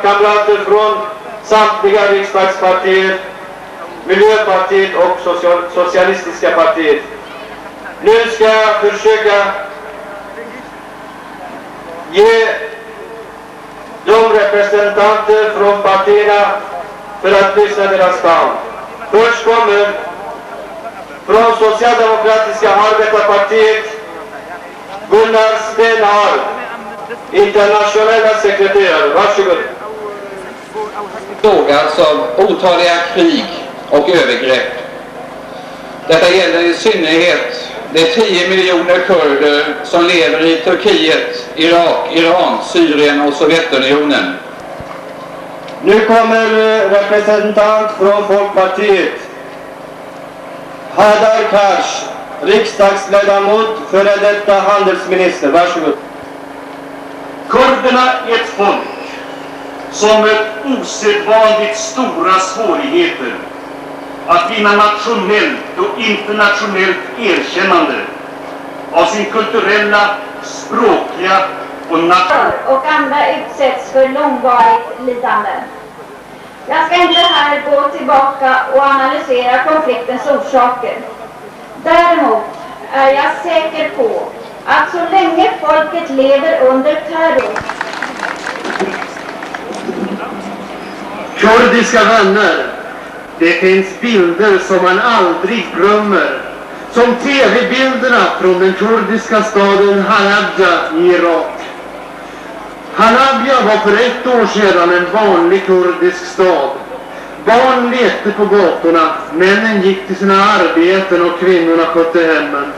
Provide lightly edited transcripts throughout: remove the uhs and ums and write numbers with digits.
kamrater från samtliga riksdagspartier, Miljöpartiet och Socialistiska partiet. Nu ska jag försöka ge de representanter från partierna för att lyssna deras namn. Först kommer från Socialdemokratiska arbetarpartiet Gunnar Stenhag, internationella sekreterare. Varsågod. Plågas av otaliga krig och övergrepp. Detta gäller i synnerhet de 10 miljoner kurder som lever i Turkiet, Irak, Iran, Syrien och Sovjetunionen. Nu kommer representant från Folkpartiet, Hadar Cars, riksdagsledamot, före detta handelsminister. Varsågod. Kurderna är ett folk som mött osedvanligt stora svårigheter att vinna nationellt och internationellt erkännande av sin kulturella, språkliga och andra utsätts för långvarigt lidande. Jag ska inte här gå tillbaka och analysera konfliktens orsaker. Däremot är jag säker på att så länge folket lever under terror. Kurdiska vänner, det finns bilder som man aldrig glömmer. Som tv-bilderna från den kurdiska staden Halabja i Irak. Halabja var för 1 år sedan en vanlig kurdisk stad. Barn lekte på gatorna, männen gick till sina arbeten och kvinnorna skötte hemmen.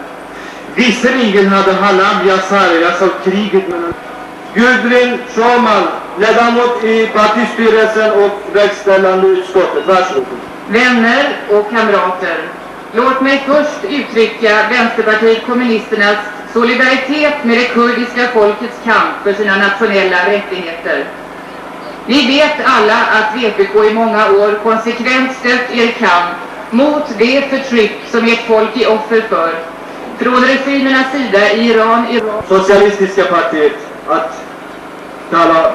Visserligen hade Halabja sargats av kriget mellan Gudrun Schaman, ledamot i partistyrelsen och verkställande utskottet. Varsågod. Vänner och kamrater, låt mig först uttrycka Vänsterpartiet kommunisternas solidaritet med det kurdiska folkets kamp för sina nationella rättigheter. Vi vet alla att VPK i många år konsekvent stött er kamp mot det förtryck som ert folk är offer för. Från regimernas sida i Iran, Irak... Socialistiska partiet att tala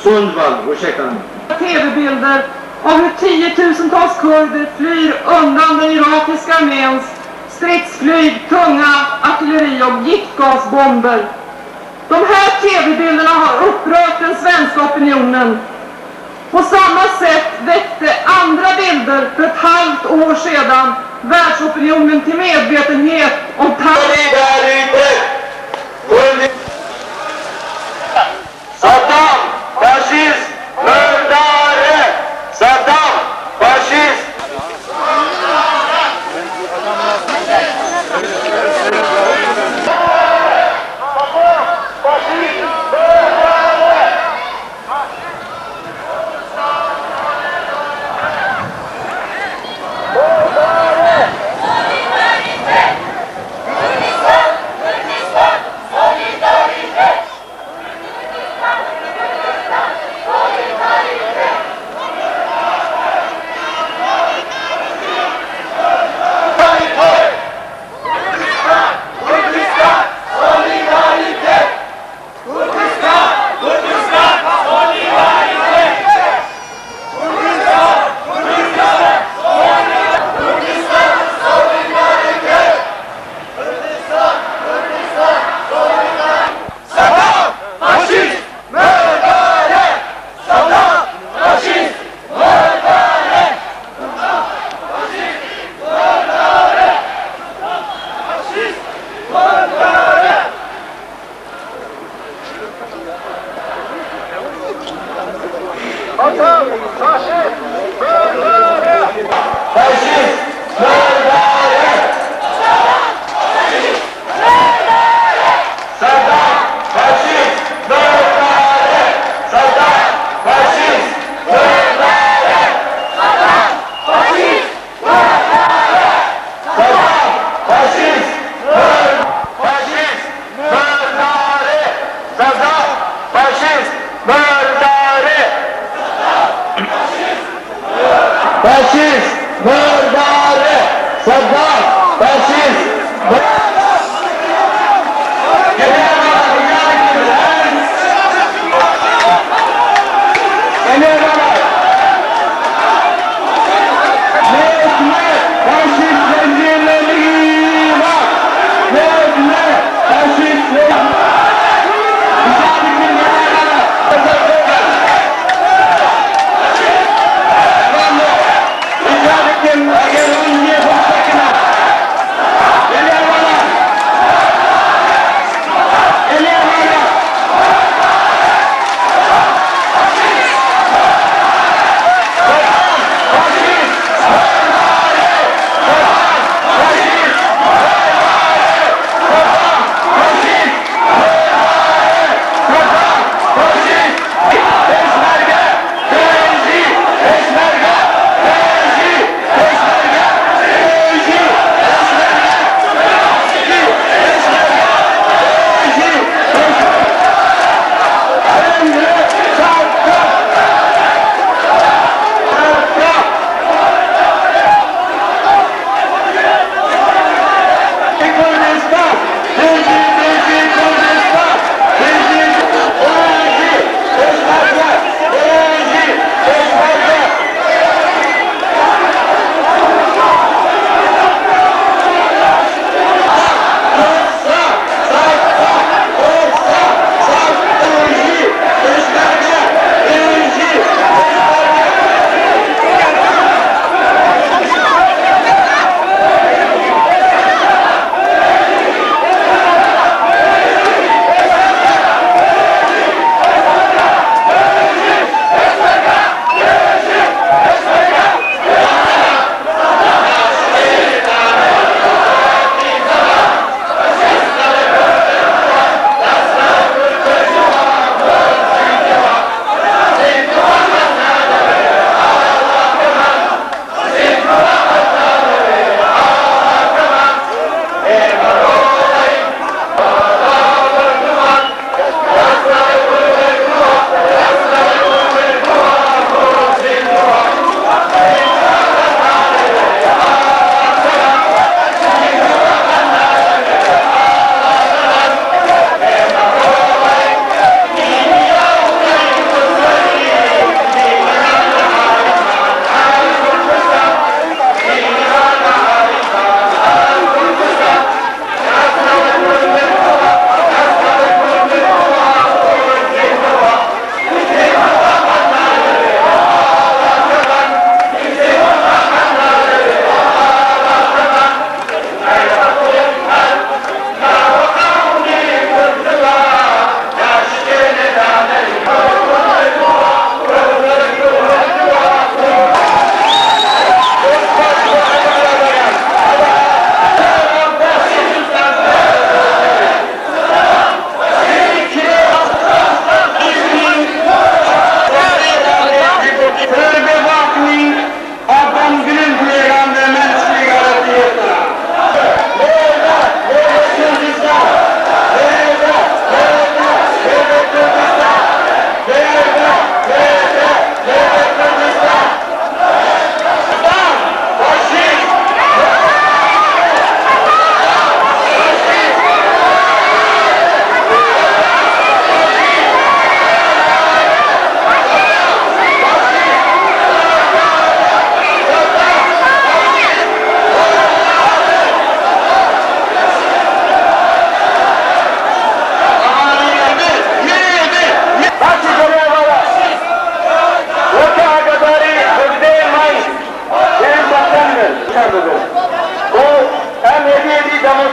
Sundvall, ursäkta mig. TV-bilder av hur 10-tusentals kurder flyr undan den irakiska arméns stridsflyg, tunga artilleri och giftgasbomber. De här TV-bilderna har upprört den svenska opinionen. På samma sätt väckte andra bilder för ett halvt år sedan världsopinionen till medvetenhet om Saddam, fascist, mördare! Saddam, fascist! Fascist! Mördare! Saddam! Fascist! Mördare!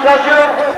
demonstration